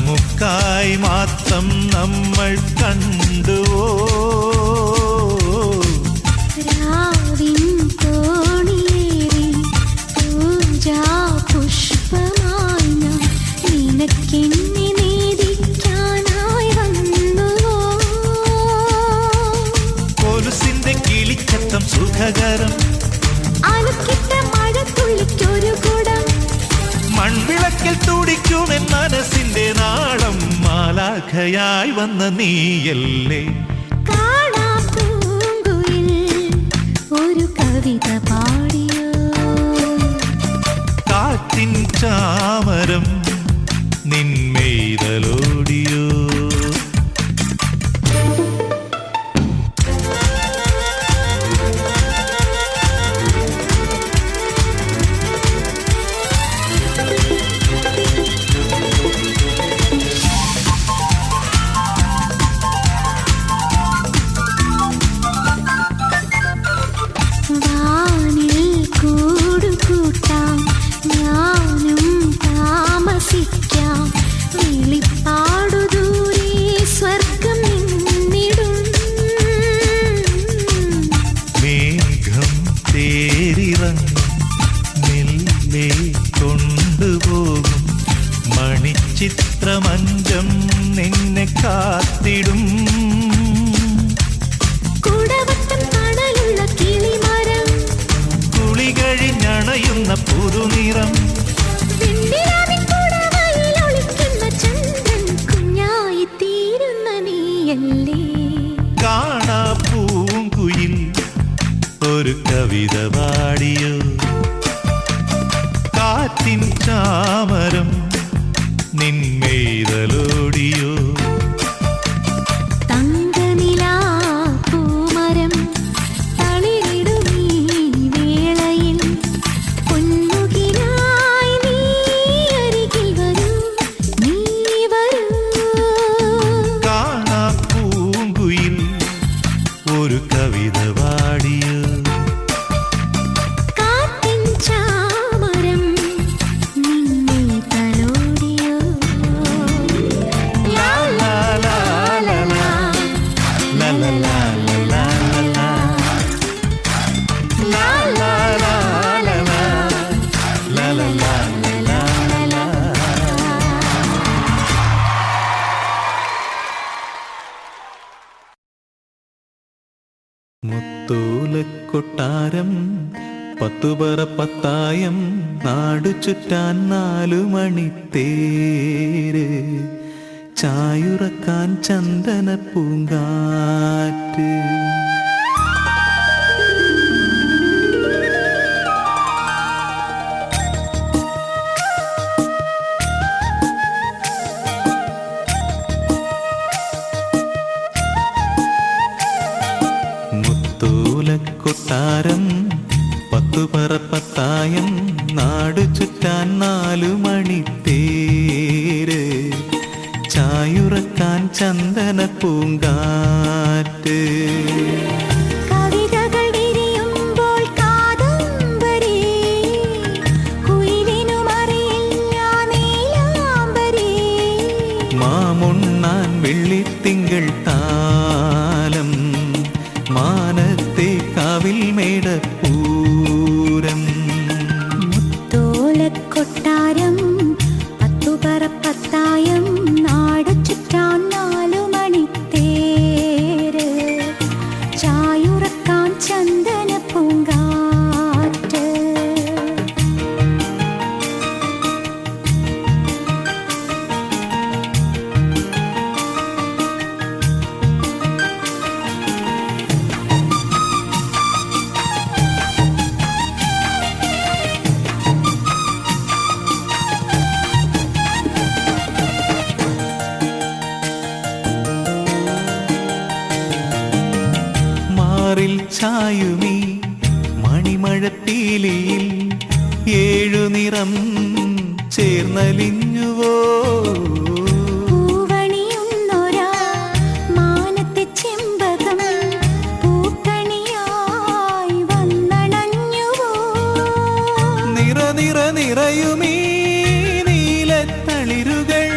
നമുക്കായി മാത്രം നമ്മൾ കണ്ടുവോ രാവിൻ തോണിയേറി പൂജാ പുഷ്പമായി ഞാൻ നിനക്കെന്നെ നേദിക്കാനായി വന്നുവോ കൊലുസിന്റെ കിളിച്ചത്തം സുഖകരം അലുക്കിട്ട മഴത്തുള്ളിക്കൊരു കുടം മൺവിളക്കിൽ തുടിക്കുമെൻ മനസ്സിന്റെ നാളം മാലാഖയായി വന്ന നീയല്ലേ കാണാപ്പൂങ്കുയിൽ ഒരു കവിത പാടിയോ കാറ്റിൻ ചാമരം നിന്മെയ്തലോടിയോ കൊണ്ടുപോകും മണിച്ചിത്രമഞ്ചം നിന്നെ കാത്തിടും കുടവട്ടം തണലുള്ള കിളിമരം കുളി കഴിഞ്ഞണയുന്ന പുതുനിറം ഒളിക്കുന്ന ചന്ദ്രൻ കുഞ്ഞായി തീരുന്ന നീയല്ലേ കാണാ പൂങ്കുയിൽ ഒരു കവിത പാടിയോ കാറ്റിൻ ചാമരം നിന്മെയ്തലോടിയോ തങ്കനിലാ പൂമരം തളിരിടുമീ വേളയിൽ പൊന്മുകിലായി നീ അരികിൽ വരൂ നീ വരൂ കാണാ പൂങ്കുയിൽ ഒരു കവിത പാടിയോ മുത്തൂലക്കൊട്ടാരം പത്തുപറ പത്തായം നാടു ചുറ്റാൻ 4 മണിത്തേര് ചായുറക്കാൻ ചന്ദന പൂങ്കാറ്റ് കൊട്ടാരം പത്തുപറ പത്തായം നാടു ചുറ്റാൻ 4 മണിത്തേര് ചായുറക്കാൻ ചന്ദന പൂങ്കാറ്റ് കവിതകൾ വിരിയുമ്പോൾ കാദംബരി കുയിലിനുമറിയില്ല നീലാംബരി മാമുണ്ണാൻ വെള്ളിത്തിങ്കൾ താലം മാനത്തെ കാവിൽ മേടപ്പൂരം മുത്തോലക്കൊട്ടാരം പത്തുപറ പത്തായം നാടു ചുറ്റാൻ 4 മണിത്തേര് ചായുറക്കാൻ ചന്ദന പൂങ്കാറ്റ് ചായുമീ മണിമഴപ്പീലിയിൽ 7 നിറം ചേർന്നലിഞ്ഞുവോ പൂവണിയുന്നൊരാ മാനത്തെ ചെമ്പകം പൂക്കണിയായി വന്നണഞ്ഞുവോ നിറയുമീ നീലത്തളിരുകൾ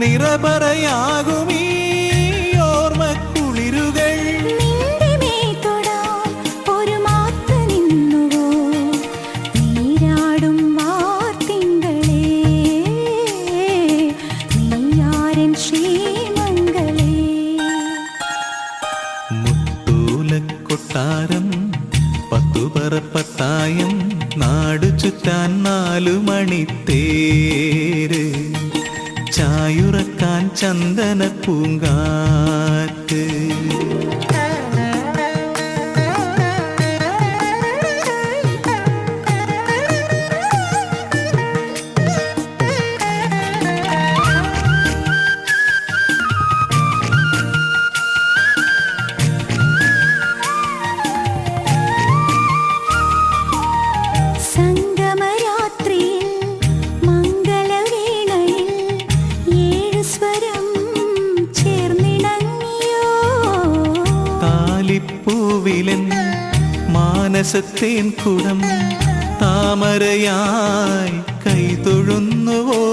നിറപറയാകുമീ ഓർമ്മക്കുളിരുകൾ. നിന്റെ മേൽ തൊടാൻ ഒരു മാത്ത് നിന്നുവോ നീരാടും വാർത്തിങ്കളേ നീയാരൻ ശ്രീമംഗളേ. മുത്തൂലക്കൊട്ടാരം പത്തുപറപ്പത്തായം നാടു ചുറ്റാൻ 4 മണിത്തേര് ചായുറക്കാൻ ചന്ദന പൂങ്കാറ്റ്. സംഗമരാത്രിയിൽ മംഗളവീണയിൽ 7 സ്വരം ചേർന്നിണങ്ങിയോ. താലിപ്പൂവിലൻ മാനസത്തേൻ കുടം താമരയായി കൈതൊഴുന്നുവോ.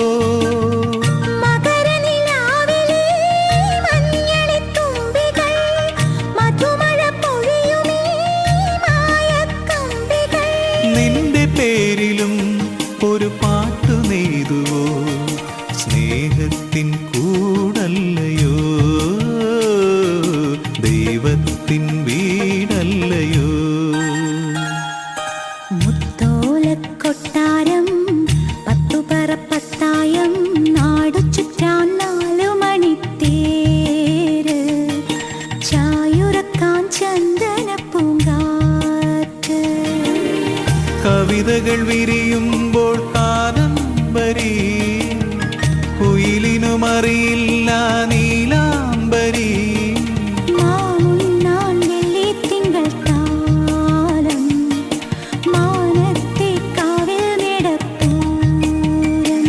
മകരനിലാവിലെ മഞ്ഞളിത്തുമ്പികൾ മധുമഴ പൊഴിയുമീ മായക്കമ്പികൾ. നിന്റെ പേരിലും ഒരു പാട്ടു നെയ്തുവോ സ്നേഹത്തിൻ കൂടല്ലയോ ദൈവത്തിൻ വീടല്ലയോ. മുത്തോലക്കൊട്ടാരം പത്തുപറപ്പത്തായം നാടു ചുറ്റാൻ 4 മണിത്തേര് ചായുറക്കാൻ ചന്ദന പൂങ്കാറ്റ്. കവിതകൾ വിരിയുമ്പോൾ കാദംബരി കുയിലിനുമറിയില്ല നീലാംബരി. മാമുണ്ണാൻ വെള്ളിത്തിങ്കൾ താലം മാനത്തെ കാവിൽ നടപ്പൂരം.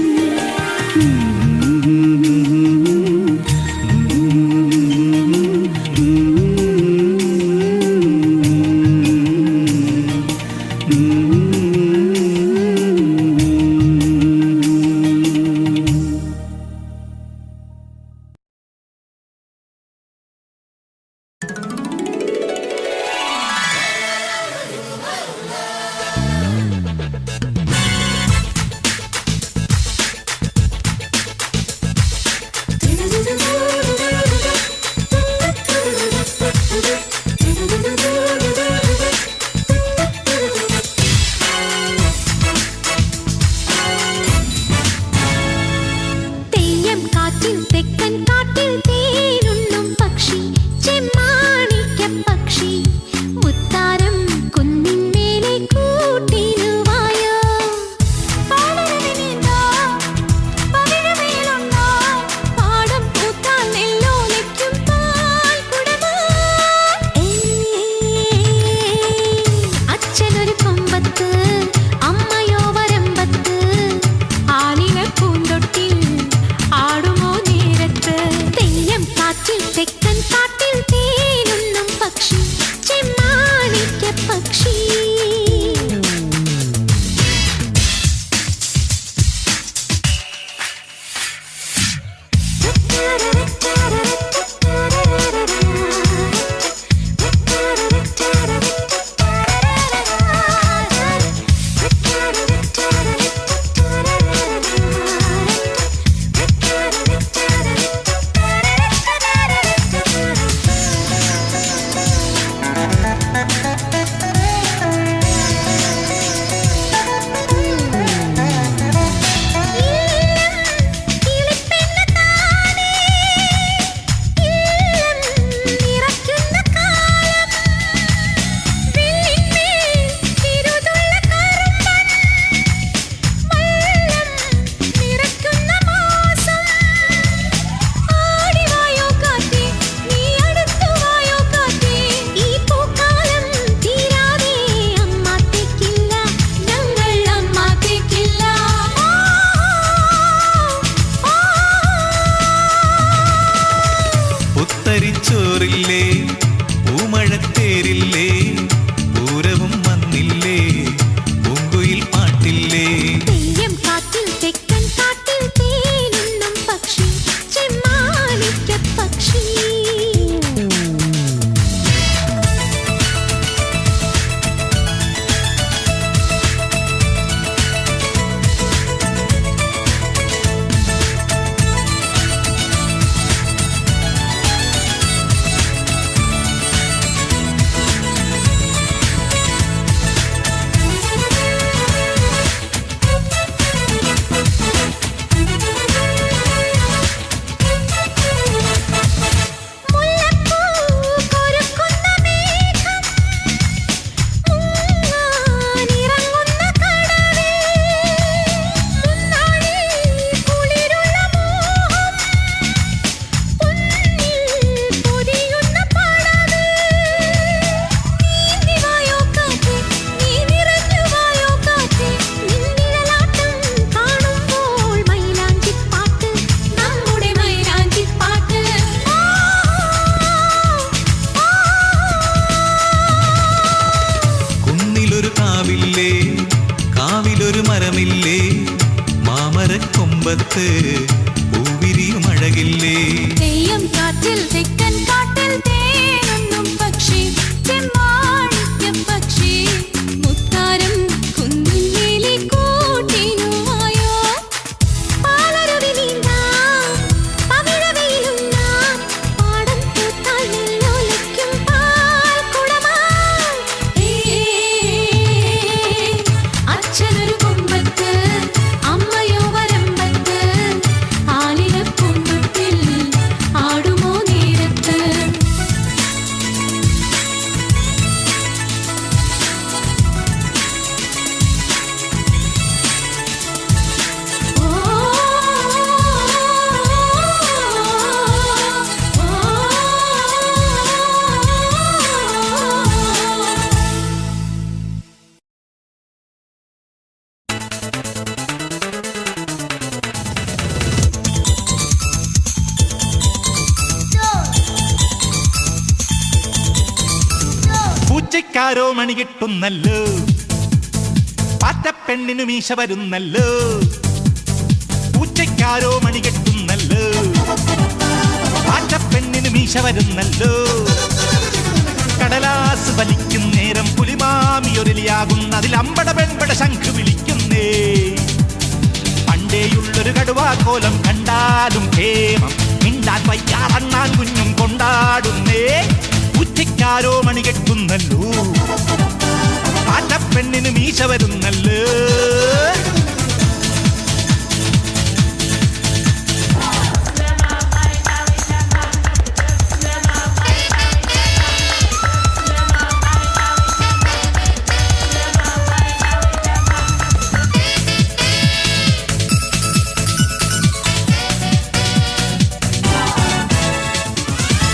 പൂമുഖത്ത് പൂവിരിയും അഴകില്ലേ. തെയ്യം കാറ്റിൽ തെക്കൻ കാട്ടിൽ തേനൊന്നും പക്ഷി ചെമ്മാണിക്ക പക്ഷി മുത്താരം കുന്നിൻ മേലെ കൂട്ടിനുമായോ പാലരുവി നീന്താം പവിഴവെയിലുണ്ണാം പാടം പൂത്താൽ നെല്ലോലയ്ക്കും പാൽക്കുടമായി അച്ഛനൊരു കൊമ്പത്ത് അമ്മയോ വരമ്പത്ത് ആലിലപ്പൂന്തൊട്ടിൽ ആടുമോ നേരത്ത് പൂച്ചയ്ക്കാരോ മണി കിട്ടുന്നല്ലോ, പാറ്റപ്പെണ്ണിനു മീശ വരുന്നല്ലോ. പൂച്ചയ്ക്കാരോ മണി കിട്ടുന്നല്ലോ, പാറ്റപ്പെണ്ണിനു മീശ വരുന്നല്ലോ. കടലാസ് വലിക്കും നേരം പുലിമാമിയൊരലിയാകുന്നതിൽ അമ്പട പെൺപട ശംഖ് വിളിക്കുന്നേ. പണ്ടേയുള്ളൊരു കടുവാക്കോലം കണ്ടാലും ക്ഷേമം മിണ്ടാൻ വയ്യാറണ്ണാൻ കുഞ്ഞും കൊണ്ടാടുന്നേ. പൂച്ചയ്ക്കാരോ മണി കെട്ടുന്നല്ലോ, പാറ്റപ്പെണ്ണിന് മീശ വരുന്നല്ലോ.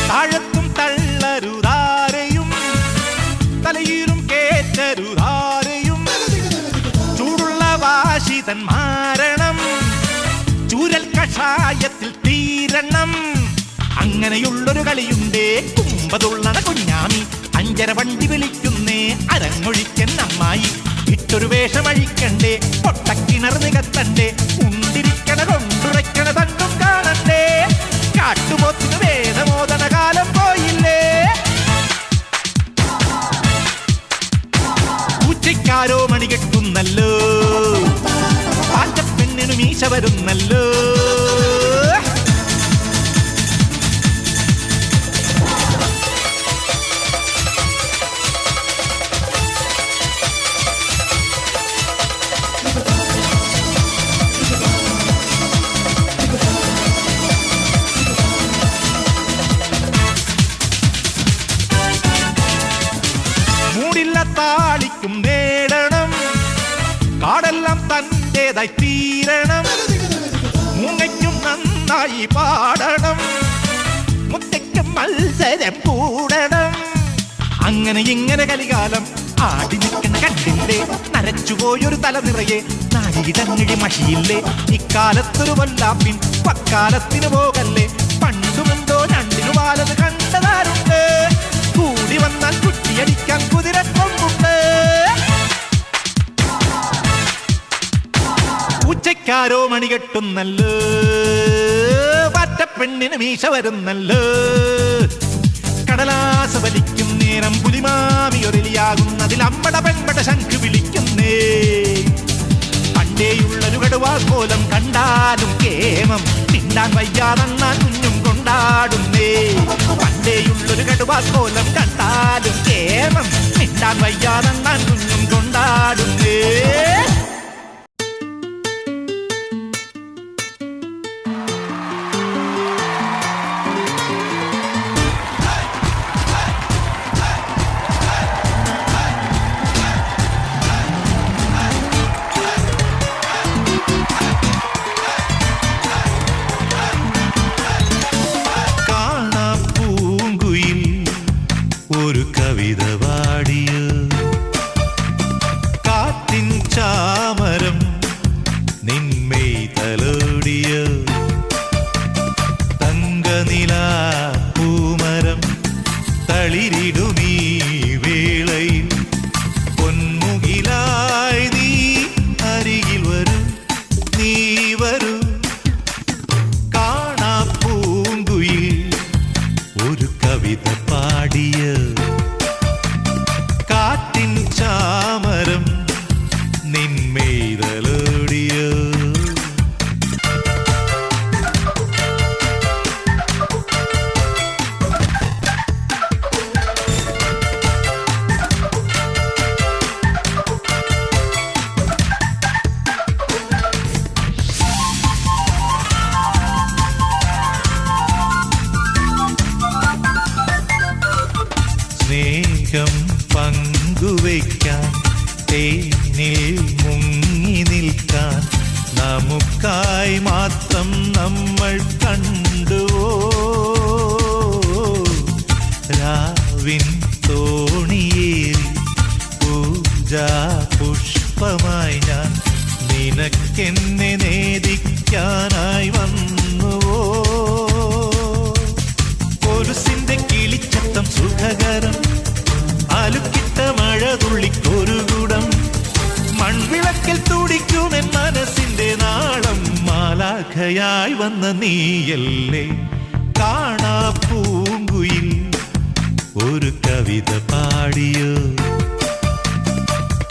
താഴത്തും തള്ളരുതാരെയും തലയിലും കേറ്റരുതാരെയും ചൂടുള്ള വാശിതൻ മാരണം ചൂരൽ കഷായത്തിൽ തീരണം. അങ്ങനെയുള്ളൊരു കളിയുണ്ടേ കുമ്പതുള്ളണ കുഞ്ഞാമി. അഞ്ചര വണ്ടി വിളിക്കുന്നേ അരങ്ങൊഴിക്കൻ അമ്മായി. ഇട്ടൊരു വേഷമഴിക്കണ്ടേ പൊട്ടക്കിണർ നികത്തണ്ടേ. ഉണ്ടിരിക്കണ കൊണ്ടുറയ്ക്കണ തണ്ടും കാണണ്ടേ. കാട്ടുപോത്തിന് വേദമോദന കാലം പോയില്ലേ. പൂച്ചയ്ക്കാരോ മണി കെട്ടുന്നല്ലോ, പാറ്റപ്പെണ്ണിനു മീശ വരുന്നല്ലോ. മൂടില്ല താളിക്കും നേടണം, കാടെല്ലാം തന്റേതായി തീരണം. മൂങ്ങയ്ക്കും നന്നായി പാടണം, മുത്തയ്ക്കും മത്സരം കൂടണം. അങ്ങനെ ഇങ്ങനെ കലികാലം ആടി നിൽക്കണ കണ്ടില്ലേ. നരച്ചുപോയൊരു തല നിറയെ നാടിയിടങ്ങഴി മഷിയില്ലേ. ഇക്കാലത്തൊരു വല്ലാപ്പിൻ പക്കാലത്തിന് പോകല്ലേ. പണ്ടുമുണ്ടോ രണ്ടിനു വാലത് കണ്ടതാരുണ്ട്. കൂടി വന്നാൽ കുട്ടിയടിക്കാൻ കുതിരക്കൊമ്പുണ്ട്. പൂച്ചയ്ക്കാരോ മണി കെട്ടുന്നല്ലോ, പാറ്റപ്പെണ്ണിന് മീശ വരുന്നല്ലോ. കടലാസ് വലിക്കും നേരം പുലിമാമിയൊരലിയാകുന്നതിൽ അമ്പട പെൺപട ശംഖ് വിളിക്കുന്നേ. പണ്ടേയുള്ളൊരു കടുവാക്കോലം കണ്ടാലും കേമം മിണ്ടാൻ വയ്യാറണ്ണാൻ കുഞ്ഞും കൊണ്ടാടുന്നേ. പണ്ടേയുള്ളൊരു കടുവാക്കോലം കണ്ടാലും കേമം മിണ്ടാൻ വയ്യാറണ്ണാൻ കുഞ്ഞും കൊണ്ടാടുന്നേ. ഒരു കവിത പാടിയ കാറ്റിൻ ചാ സ്നേഹം പങ്കുവയ്ക്കാൻ തേനിൽ മുങ്ങി നിൽക്കാൻ നമുക്കായി മാത്രം നമ്മൾ കണ്ടുവോ രാവിൻ തോണിയേറി പൂജാ പുഷ്പമായി ഞാൻ നിനക്കെന്നെ നേദിക്കാനായി വന്നുവോ കൊലുസിന്റെ കിളിച്ചത്തം സുഖകരം അലുക്കിട്ട മഴ തുള്ളിക്കൊരുകൂടം മൺവിളക്കിൽ തുടിക്കുമെൻ മനസ്സിന്റെ നാളം മാലാഖയായി വന്ന നീയല്ലേ കാണാ പൂങ്കുയിൽ ഒരു കവിത പാടിയോ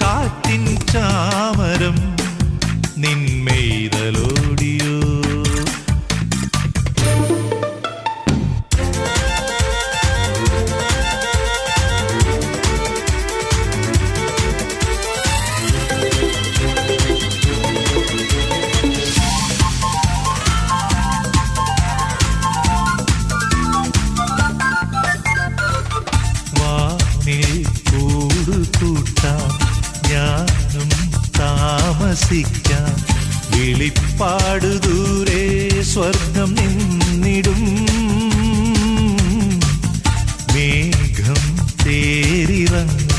കാറ്റിൻ ചാമരം നിന്മെയ്തലോടിയോ കൂടുകൂട്ടാം ഞാനും താമസിക്കാം വിളിപ്പാടു ദൂരെ സ്വർഗം നിന്നിടും മേഘം തേരിറങ്ങും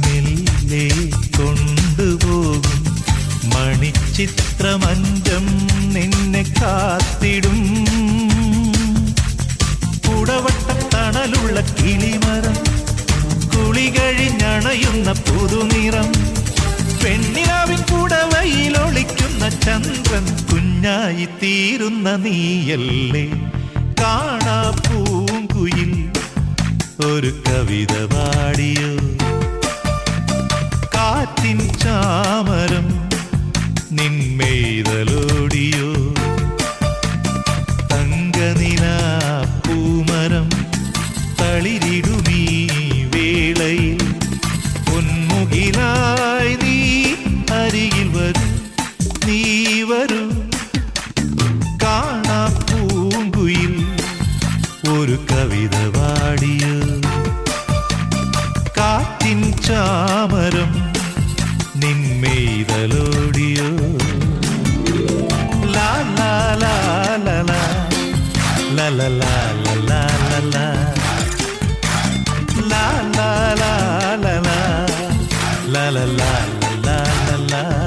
മെല്ലെ കൊണ്ടുപോകും മണിച്ചിത്രമഞ്ചം നിന്നെ കാത്തിടും കുടവട്ടത്തണലുള്ള കിളിമരം കുളി കഴിഞ്ഞണയുന്ന പുതുനിറം പെണ്ണിലാവിൻ കൂടവയിലൊളിക്കുന്ന ചന്ദ്രൻ കുഞ്ഞായി തീരുന്ന നീയല്ലേ കാണാ പൂങ്കുയിൽ ഒരു കവിത പാടിയോ കാറ്റിൻ ചാമരം നിന്മെയ്തലോടിയോ തങ്കനിലാ പൂമരം തളിരിടുമീ വേളയിൽ പൊന്മുകിലായി നീ അരികിൽ വരൂ നീ വരൂ കാണാ പൂങ്കുയിൽ ഒരു കവിത പാടിയോ കാറ്റിൻ ചാമരം നിന്മെയ്തലോടിയോ ലാ ലാ ലാ ലാ ലാ ലാ ലാ ലാ ലാ ലാ la la la la la la la la la la la